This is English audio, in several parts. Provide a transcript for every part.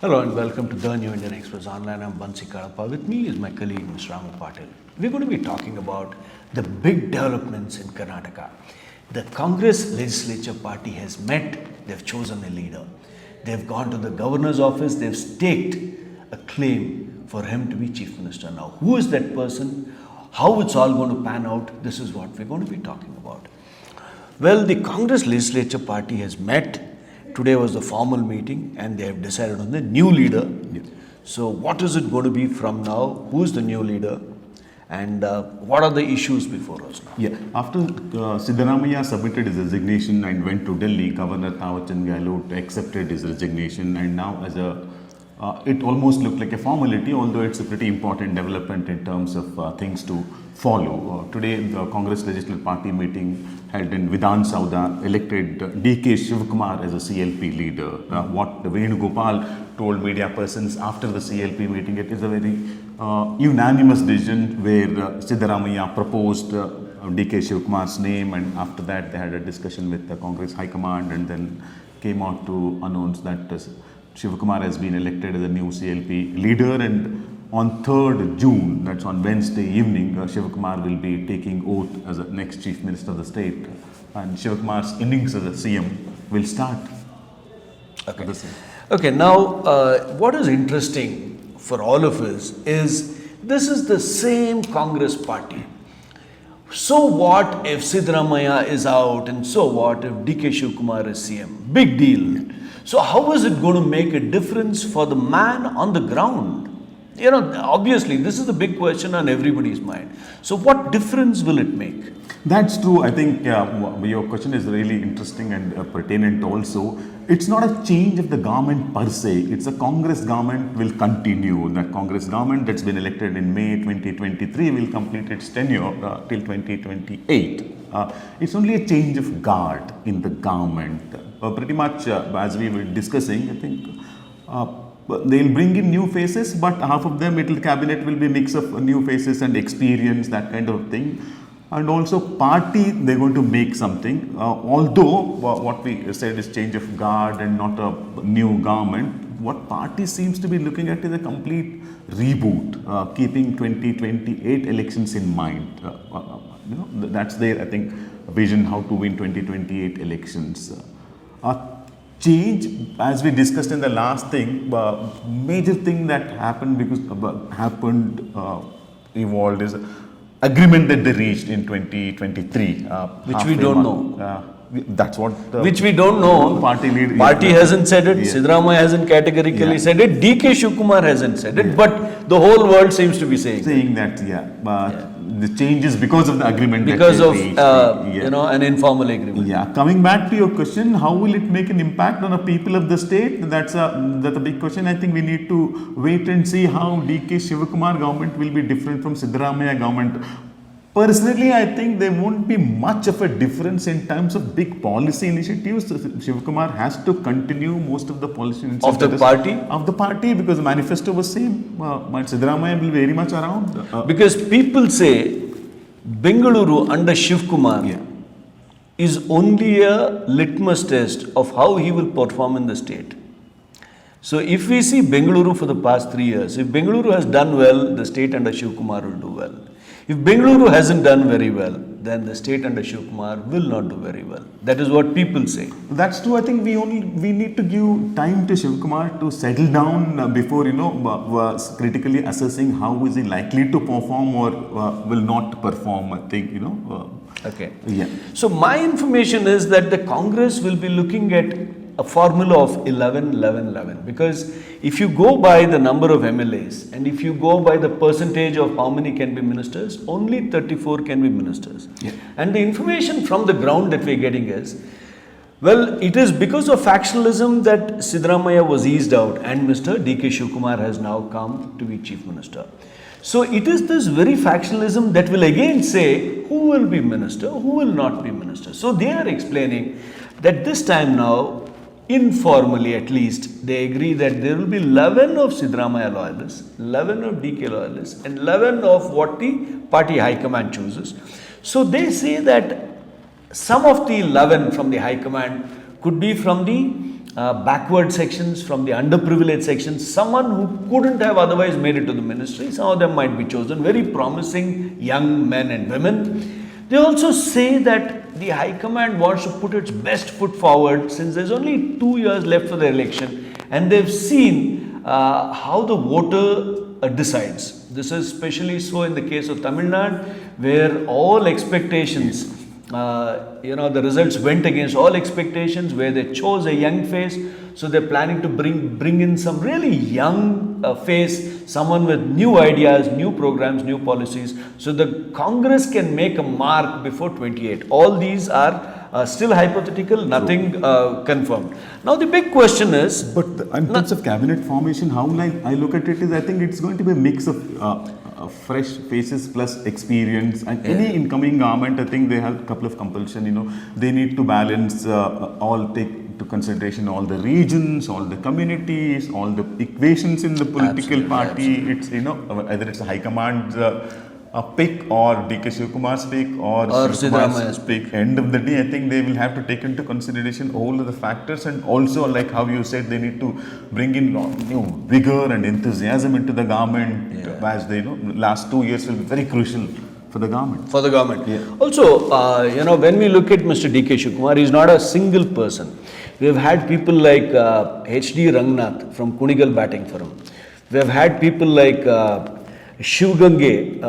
Hello and welcome to the New Indian Express Online. I'm Bansy, Kalappa. With me is my colleague, Mr. Ramu, Patil. We're going to be talking about the big developments in Karnataka. The Congress Legislature Party has met, they've chosen a leader. They've gone to the governor's office, they've staked a claim for him to be chief minister. Now, who is that person? How it's all going to pan out? This is what we're going to be talking about. Well, the Congress Legislature Party has met. Today was the formal meeting and they have decided on the new leader. Yes. So what is it going to be from now? Who is the new leader? And what are the issues before us now? Yeah, after Siddaramaiah submitted his resignation and went to Delhi, Governor Thawachan Gehlot accepted his resignation, and now as it almost looked like a formality, although it's a pretty important development in terms of things to follow. Today, the Congress Legislature Party meeting held in Vidhana Soudha elected DK Shivakumar as a CLP leader. What Venugopal told media persons after the CLP meeting, it is a very unanimous decision where Siddaramaiah proposed DK Shivakumar's name, and after that they had a discussion with the Congress High Command and then came out to announce that Shivakumar has been elected as a new CLP leader, and on 3rd June, that's on Wednesday evening, Shivakumar will be taking oath as the next Chief Minister of the state, and Shivakumar's innings as a CM will start. Okay, now what is interesting for all of us is this is the same Congress party. So what if Siddaramaiah is out, and so what if DK Shivakumar is CM? Big deal. So how is it going to make a difference for the man on the ground? You know, obviously this is the big question on everybody's mind. So what difference will it make? That's true. I think your question is really interesting and pertinent also. It's not a change of the government per se. It's a Congress government will continue. The Congress government that's been elected in May 2023 will complete its tenure till 2028. It's only a change of guard in the government. Pretty much as we were discussing, I think they'll bring in new faces, but half of them, cabinet will be a mix of new faces and experience, that kind of thing. And also party, they're going to make something. Although what we said is change of guard and not a new government, what party seems to be looking at is a complete reboot, keeping 2028 elections in mind. That's their, I think, vision how to win 2028 elections. Change, as we discussed in the last thing, major thing that happened evolved is agreement that they reached in 2023, which we don't know. That's what which we don't know. Party hasn't said it. Yeah. Siddaramaiah hasn't categorically said it. DK Shivakumar hasn't said it. But the whole world seems to be saying that. The changes because of the agreement. Because of an informal agreement. Yeah. Coming back to your question, how will it make an impact on the people of the state? That's a big question. I think we need to wait and see how DK Shivakumar government will be different from Siddaramaiah government. Personally, I think there won't be much of a difference in terms of big policy initiatives. Shivakumar has to continue most of the policy initiatives of the party because the manifesto was same. Siddaramaiah will be very much around. Because people say Bengaluru under Shivakumar is only a litmus test of how he will perform in the state. So if we see Bengaluru for the past 3 years, if Bengaluru has done well, the state under Shivakumar will do well. If Bengaluru hasn't done very well, then the state under Shivakumar will not do very well. That is what people say. That's true. I think we need to give time to Shivakumar to settle down before critically assessing how is he likely to perform or will not perform. I think Okay. Yeah. So my information is that the Congress will be looking at a formula of 11, 11, 11, because if you go by the number of MLAs and if you go by the percentage of how many can be ministers, only 34 can be ministers. Yeah. And the information from the ground that we're getting is, well, it is because of factionalism that Siddaramaiah was eased out and Mr. DK Shivakumar has now come to be chief minister. So it is this very factionalism that will again say who will be minister, who will not be minister. So they are explaining that this time now, informally at least, they agree that there will be 11 of Siddaramaiah loyalists, 11 of DK loyalists, and 11 of what the party high command chooses. So they say that some of the 11 from the high command could be from the backward sections, from the underprivileged sections, someone who couldn't have otherwise made it to the ministry. Some of them might be chosen, very promising young men and women. They also say that the High Command wants to put its best foot forward since there's only 2 years left for the election, and they've seen how the voter decides. This is especially so in the case of Tamil Nadu, where all expectations, the results went against all expectations, where they chose a young face. So they're planning to bring in some really young face, someone with new ideas, new programs, new policies, so the Congress can make a mark before 28. All these are still hypothetical, nothing confirmed. Now the big question is... But in terms of cabinet formation, how I look at it is, I think it's going to be a mix of fresh faces plus experience, and any incoming government, I think they have a couple of compulsion, they need to balance, take to consideration all the regions, all the communities, all the equations in the political party. It's, either it's a high command pick or DK Shivakumar's pick or Siddaramaiah's pick. End of the day, I think they will have to take into consideration all of the factors, and also, like how you said, they need to bring in vigor and enthusiasm into the government, as they last 2 years will be very crucial for the government. Also, when we look at Mr. DK Shivakumar, he's not a single person. We have had people like HD Rangnath from Kunigal batting for him. We have had people like Shivgange,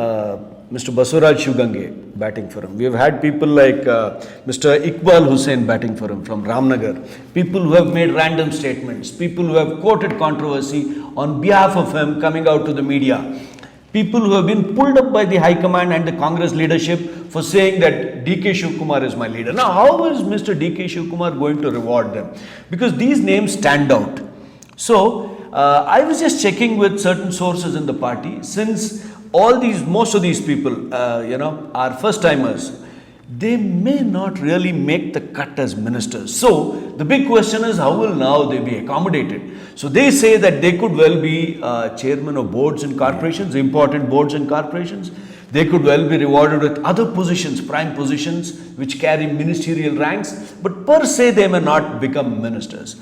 Mr. Basuraj Shivgange batting for him. We have had people like Mr. Iqbal Hussain batting for him from Ramnagar. People who have made random statements, people who have quoted controversy on behalf of him coming out to the media. People who have been pulled up by the High Command and the Congress leadership for saying that DK Shivakumar is my leader. Now, how is Mr. DK Shivakumar going to reward them? Because these names stand out. So, I was just checking with certain sources in the party, since most of these people, are first timers, they may not really make the cut as ministers. So, the big question is, how will now they be accommodated? So, they say that they could well be chairman of boards and corporations, important boards and corporations. They could well be rewarded with other positions, prime positions, which carry ministerial ranks, but per se they may not become ministers.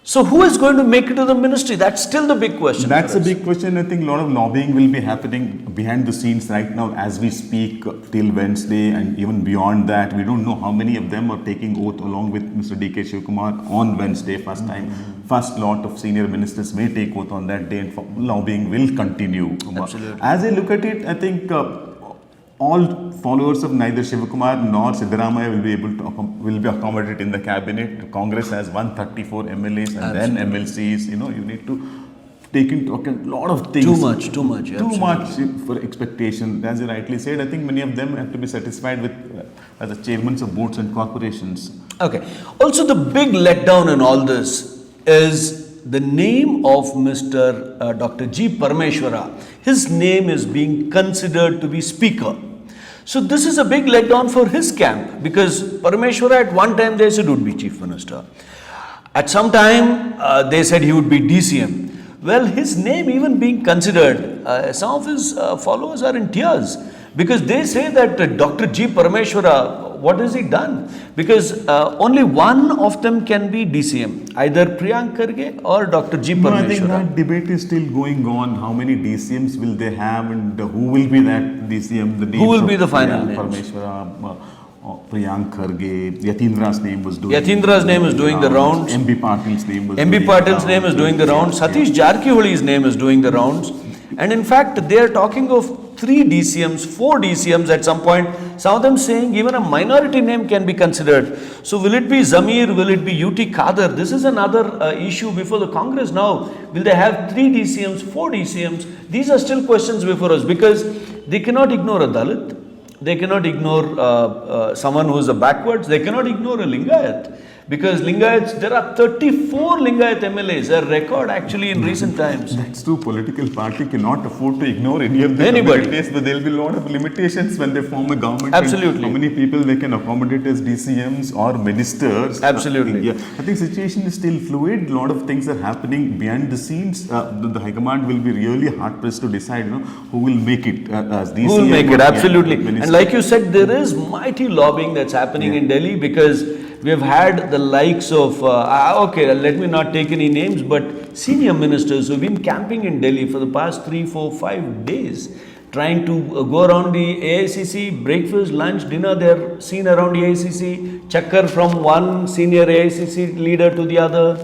So who is going to make it to the ministry? That's still the big question. That's a big question. I think a lot of lobbying will be happening behind the scenes right now as we speak till Wednesday, and even beyond that. We don't know how many of them are taking oath along with Mr. DK Shivakumar on Wednesday, first time. First lot of senior ministers may take oath on that day, and lobbying will continue. Absolutely. As I look at it, I think all followers of neither Shivakumar nor Siddaramaiah will be accommodated in the cabinet. Congress has 134 MLAs and then MLCs. You need to take into account a lot of things. Too much. Too much for expectation. As you rightly said, I think many of them have to be satisfied with as the chairmen of boards and corporations. Okay. Also, the big letdown in all this is the name of Mr. Dr. G. Parameshwara. His name is being considered to be speaker. So this is a big letdown for his camp, because Parameshwara at one time they said would be chief minister. At some time they said he would be DCM. Well, his name even being considered, some of his followers are in tears, because they say that Dr. G. Parameshwara, what has he done? Because only one of them can be DCM, either Priyank Kharge or Dr. G. Parameshwara. I think that debate is still going on. How many DCMs will they have, and who will be that DCM? Who will be the final names? Parameshwara, Priyank Kharge, Yatindra's name was doing. Yatindra's name is doing the rounds. MB Patil's name was. MB Patil's name is doing the rounds. Satish Jarkiholy's name is doing the rounds. And in fact, they are talking of 3 DCMs, 4 DCMs at some point. Some of them saying even a minority name can be considered. So will it be Zamir? Will it be UT Kader? This is another issue before the Congress now. Will they have 3 DCMs, 4 DCMs? These are still questions before us, because they cannot ignore a Dalit. They cannot ignore someone who is a backwards. They cannot ignore a Lingayat. Because Lingayats, there are 34 Lingayat MLAs, a record actually in recent times. That's true. Political party cannot afford to ignore any of the communities, but there will be a lot of limitations when they form a government. Absolutely. How many people they can accommodate as DCMs or ministers. Absolutely. I think situation is still fluid. A lot of things are happening behind the scenes. The High Command will be really hard pressed to decide who will make it as DCM. Who will make it, absolutely. And like you said, there is mighty lobbying that's happening in Delhi, because We have had the likes of, okay, let me not take any names, but senior ministers who have been camping in Delhi for the past 3, 4, 5 days, trying to go around the AICC, breakfast, lunch, dinner, they're seen around the AICC, chakkar from one senior AICC leader to the other,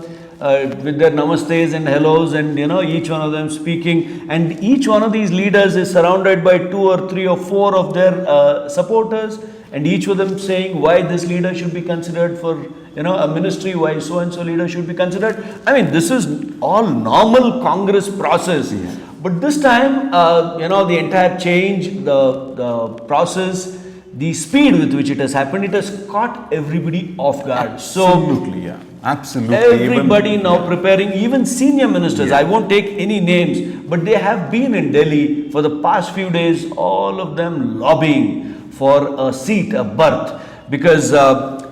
with their namastes and hellos, and each one of them speaking, and each one of these leaders is surrounded by 2 or 3 or 4 of their supporters, and each of them saying why this leader should be considered for a ministry, why so and so leader should be considered. I mean, this is all normal Congress process. Yeah. But this time, the entire change, the process, the speed with which it has happened, it has caught everybody off guard. Absolutely, yeah. Absolutely. Everybody now preparing, even senior ministers, I won't take any names, but they have been in Delhi for the past few days, all of them lobbying for a seat, a berth. Because,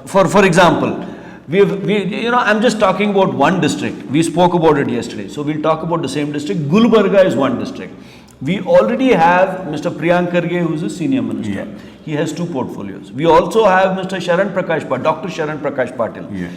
for example, I'm just talking about one district. We spoke about it yesterday. So we'll talk about the same district. Gulbarga is one district. We already have Mr. Priyank Kharge, who's a senior minister. Yeah. He has 2 portfolios. We also have Mr. Dr. Sharan Prakash Patil. Yeah.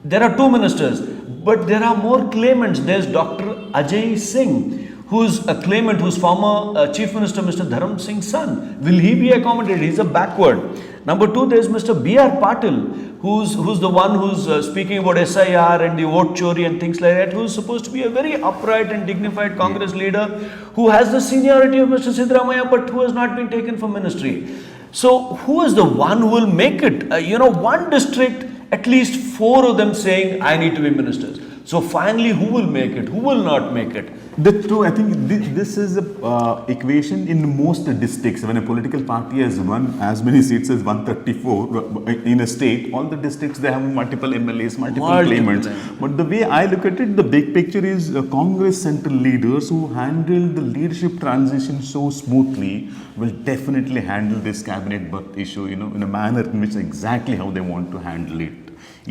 There are 2 ministers, but there are more claimants. There's Dr. Ajay Singh, who's a claimant, who's former Chief Minister Mr. Dharam Singh's son. Will he be accommodated? He's a backward. Number 2, there's Mr. B.R. Patil, who's the one who's speaking about SIR and the vote chori and things like that, who's supposed to be a very upright and dignified Congress leader, who has the seniority of Mr. Siddaramaiah, but who has not been taken for ministry. So who is the one who will make it? One district, at least 4 of them saying, I need to be ministers. So finally, who will make it? Who will not make it? That's true. I think this is a equation in most districts. When a political party has won as many seats as 134 in a state, all the districts, they have multiple MLAs, multiple claimants. But the way I look at it, the big picture is Congress central leaders who handle the leadership transition so smoothly will definitely handle this cabinet berth issue, in a manner in which exactly how they want to handle it.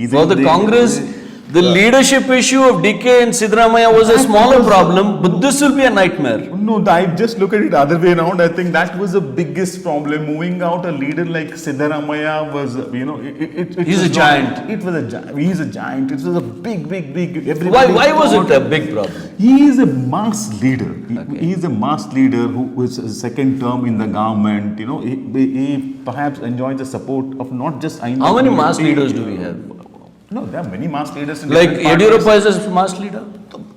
For the Congress, the leadership issue of DK and Siddaramaiah was a smaller problem, but this will be a nightmare. No, I just look at it other way around. I think that was the biggest problem. Moving out a leader like Siddaramaiah was, he's a giant. It was a giant. He's a giant. It was a big. Why was it a big problem? He is a mass leader. Okay. He is a mass leader who was a second term in the government. He perhaps enjoys the support of not just. How many mass leaders do we have? No, there are many mass leaders in like Yediyurappa is a mass leader.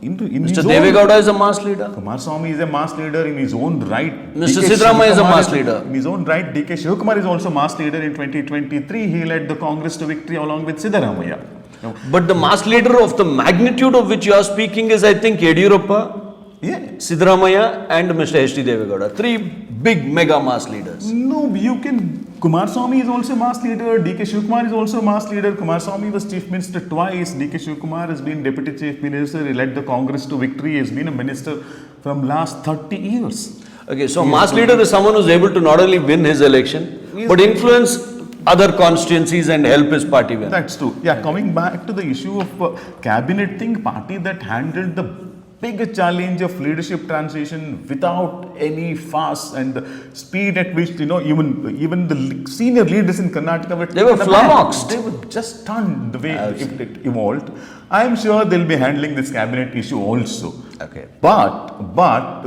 Mr. Devegowda is a mass leader. Kumaraswamy is a mass leader in his own right. Mr. Siddaramaiah is a mass leader. In his own right, DK Shivakumar is also mass leader. In 2023, he led the Congress to victory along with Siddaramaiah. No. But the mass leader of the magnitude of which you are speaking is, I think, Yediyurappa, Siddaramaiah and Mr. H.D. Devegowda. 3 big mega mass leaders. No, you can. Kumaraswamy is also a mass leader. DK Shivakumar is also a mass leader. Kumaraswamy was Chief Minister twice. DK Shivakumar has been Deputy Chief Minister. He led the Congress to victory. He has been a minister from last 30 years. Okay, so mass leader is someone who is able to not only win his election, but influence other constituencies and help his party win. That's true. Yeah, coming back to the issue of cabinet thing, party that handled the big challenge of leadership transition without any fuss and the speed at which even the senior leaders in Karnataka were flummoxed. They were just stunned the way it evolved. I am sure they'll be handling this cabinet issue also. Okay. But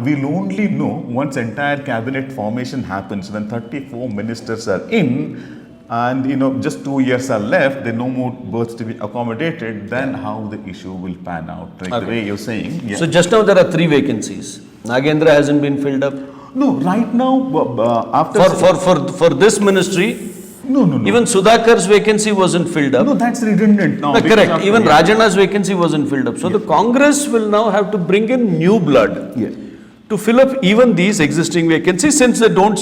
we'll only know once entire cabinet formation happens, when 34 ministers are in. And just 2 years are left, there are no more berths to be accommodated, then how the issue will pan out, like the way you're saying. Yeah. So just now there are 3 vacancies. Nagendra hasn't been filled up. No, right now, after... For this ministry, no. Even Sudhakar's vacancy wasn't filled up. No, that's redundant now. No, correct. Even Rajana's vacancy wasn't filled up. So the Congress will now have to bring in new blood. Yeah. To fill up even these existing vacancies, since they don't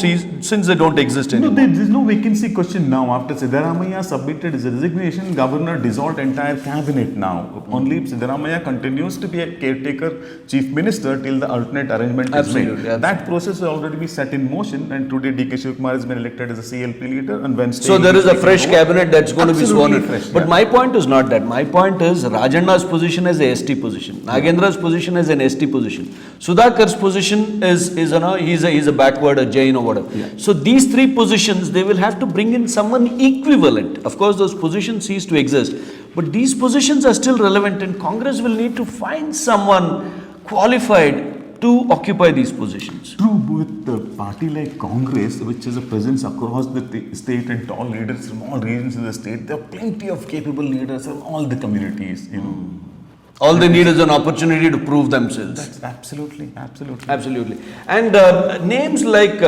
exist anymore. No, there is no vacancy question now. After Siddaramaiah submitted his resignation, governor dissolved entire cabinet now. Only Siddaramaiah continues to be a caretaker chief minister till the alternate arrangement is made. Absolutely. That process has already been set in motion, and today DK Shivakumar has been elected as a CLP leader, and Wednesday. So there is a fresh cabinet that's going to be sworn in. Fresh, but my point is not that. My point is Rajanna's position as a ST position, Nagendra's position as an ST position, Sudhakar's position position is you know, he's a backward, a Jain or whatever. Yeah. So these three positions, they will have to bring in someone equivalent. Of course, those positions cease to exist, but these positions are still relevant, and Congress will need to find someone qualified to occupy these positions. True, with the party like Congress, which has a presence across the state and tall leaders from all regions in the state, there are plenty of capable leaders from all the communities, you know. All they need is an opportunity to prove themselves. That's absolutely. Absolutely. And names like,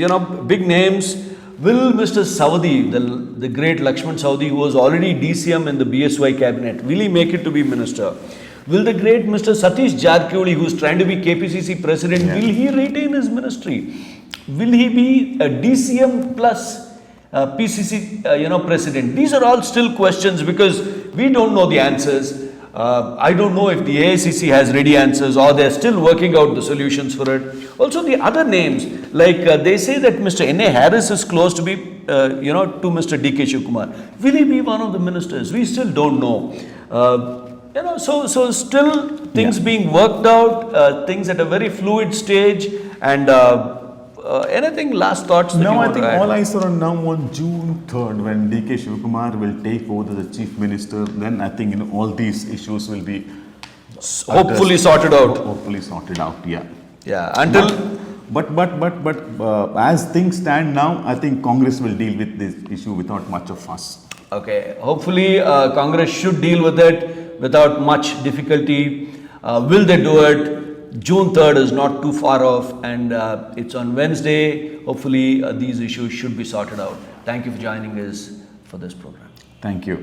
you know, big names, will Mr. Saudi, the great Lakshman Saudi, who was already DCM in the BSY cabinet, will he make it to be minister? Will the great Mr. Satish Jarkioli, who is trying to be KPCC president, will he retain his ministry? Will he be a DCM plus PCC, you know, president? These are all still questions because we don't know the answers. I don't know if the AICC has ready answers or they're still working out the solutions for it. Also, the other names, like they say that Mr. N.A. Harris is close to be, you know, to Mr. DK Shivakumar. Will he be one of the ministers? We still don't know. You know, so still things being worked out, things at a very fluid stage, and anything last thoughts? No, I think all eyes are on now on June 3rd when DK Shivakumar will take over the chief minister. Then I think, you know, all these issues will be hopefully sorted out. Hopefully sorted out. Yeah. Yeah. Until. But as things stand now, I think Congress will deal with this issue without much of fuss. Okay. Hopefully, Congress should deal with it without much difficulty. Will they do it? June 3rd is not too far off, and it's on Wednesday. Hopefully, these issues should be sorted out. Thank you for joining us for this program. Thank you.